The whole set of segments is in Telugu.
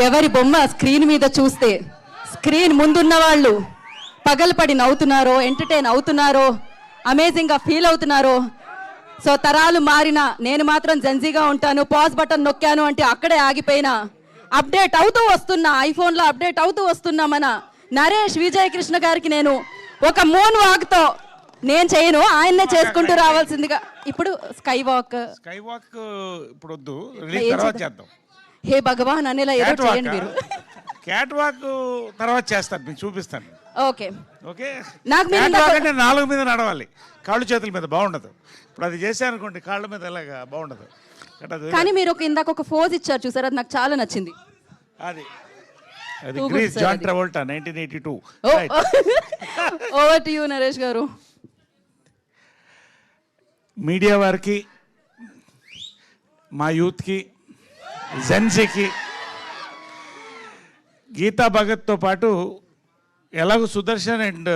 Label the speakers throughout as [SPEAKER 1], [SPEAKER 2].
[SPEAKER 1] ఎవరి బొమ్మ స్క్రీన్ మీద చూస్తే స్క్రీన్ ముందున్న వాళ్ళు పగలపడి నవ్వుతున్నారో, ఎంటర్టైన్ అవుతున్నారో, అమేజింగ్గా ఫీల్ అవుతున్నారో. సో తరాలు మారినా నేను మాత్రం జెన్జీగా ఉంటాను. పాజ్ బటన్ నొక్కాను అంటే అక్కడే ఆగిపోయినా, అప్డేట్ అవుతూ వస్తున్నా, ఐఫోన్లో అప్డేట్ అవుతూ వస్తున్నా మన నరేష్ విజయ్ కృష్ణ గారికి నేను ఒక మూన్ వాక్తో నేను చేయను, ఆయన్నే చేసుకుంటూ రావాల్సిందిగా. ఇప్పుడు స్కై వాక్
[SPEAKER 2] ఇప్పుడు వద్దు, రిలీజ్ తర్వాత చేద్దాం.
[SPEAKER 1] హే భగవాన్ అనేలా ఏదో చేయండి మీరు.
[SPEAKER 2] క్యాట్ వాక్ తర్వాత చేస్తాను, మీకు చూపిస్తాను.
[SPEAKER 1] Okay
[SPEAKER 2] okay.
[SPEAKER 1] నాకు మీరు
[SPEAKER 2] అంటే 4 మీద నడవాలి, కాళ్ళు చేతుల మీద బాగుండదు. ఇప్పుడు అది చేశాను అనుకోండి, కాళ్ళ మీద ఎలాగా బాగుండదు.
[SPEAKER 1] కానీ మీరు ఇందాక ఒక ఫోజ్ ఇచ్చారు చూసారు, అది నాకు చాలా నచ్చింది.
[SPEAKER 2] అది Grease John Travolta 1982.
[SPEAKER 1] Over to you Naresh garu.
[SPEAKER 2] Media వారికి, మా యూత్కి, జెన్సీకి గీతా భగత్తో పాటు ఎలాగో సుదర్శన్ అండ్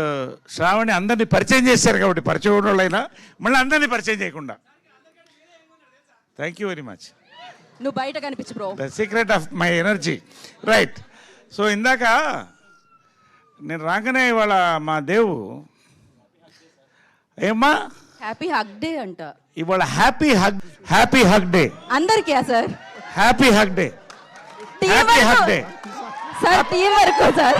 [SPEAKER 2] శ్రావణి అందరినీ పరిచయం చేశారు కాబట్టి, పరిచయం ఉన్న వాళ్ళైనా మళ్ళీ అందరినీ పరిచయం చేయకుండా. Thank you very much.
[SPEAKER 1] నువ్వు బయట కనిపించు bro.
[SPEAKER 2] The secret of my energy. Right. So ఇందాక నేను రాగానే ఇవాళ మా దేవు ఏమ్మా
[SPEAKER 1] హ్యాపీ హగ్ డే అంట
[SPEAKER 2] ఇవాళ. హ్యాపీ హగ్ డే
[SPEAKER 1] అందరికీ sir.
[SPEAKER 2] Happy hug day. Happy hug day
[SPEAKER 1] sir. Team వరకు సార్.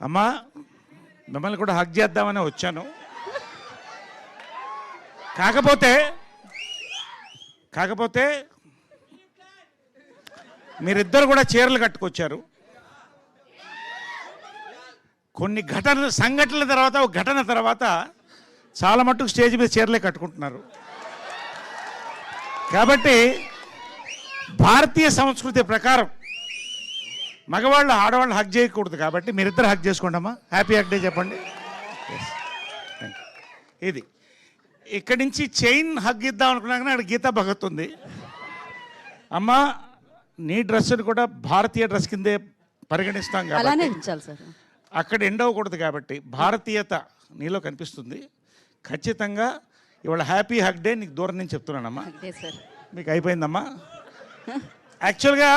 [SPEAKER 2] అమ్మా మిమ్మల్ని కూడా హగ్ చేద్దామని వచ్చాను. కాకపోతే మీరిద్దరు కూడా చీరలు కట్టుకొచ్చారు. కొన్ని సంఘటనల తర్వాత, ఒక ఘటన తర్వాత చాలా మట్టుకు స్టేజ్ మీద చీరలే కట్టుకుంటున్నారు. కాబట్టి భారతీయ సంస్కృతి ప్రకారం మగవాళ్ళు ఆడవాళ్ళు హగ్ చేయకూడదు. కాబట్టి మీరిద్దరు హగ్ చేసుకోండి అమ్మా. హ్యాపీ హగ్ డే చెప్పండి. ఇది ఇక్కడి నుంచి చైన్ హగ్ ఇద్దాం అనుకున్నాక అక్కడ గీతా భగత్ ఉంది. అమ్మ నీ డ్రెస్సును కూడా భారతీయ డ్రెస్ కిందే పరిగణిస్తాం కాబట్టి అక్కడ ఎండ్ అవ్వకూడదు. కాబట్టి భారతీయత నీలో కనిపిస్తుంది. ఖచ్చితంగా ఇవాళ హ్యాపీ హగ్ డే నీకు దూరం నుంచి చెప్తున్నానమ్మా. మీకు అయిపోయిందమ్మా. యాక్చువల్గా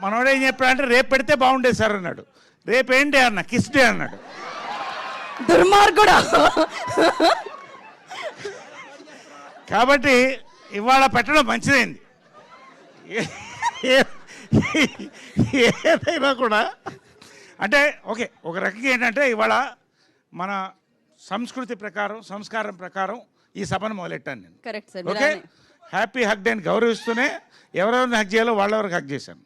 [SPEAKER 2] మనోడు ఏం చెప్పాడంటే రేపు పెడితే బాగుండేది సార్ అన్నాడు. రేపు ఏం డే అన్న, కిస్ డే అన్నాడు.
[SPEAKER 1] దుర్మార్గుడా.
[SPEAKER 2] కాబట్టి ఇవాళ పెట్టడం మంచిదైంది. ఏదైనా కూడా అంటే ఓకే, ఒక రకంగా ఏంటంటే ఇవాళ మన సంస్కృతి ప్రకారం, సంస్కారం ప్రకారం ఈ సభను మొదలెట్టాను నేను.
[SPEAKER 1] Correct sir.
[SPEAKER 2] Okay. Happy hug day అని గౌరవిస్తూనే ఎవరెవరిని హగ్ చేయాలో వాళ్ళెవరికి హగ్ చేశాను.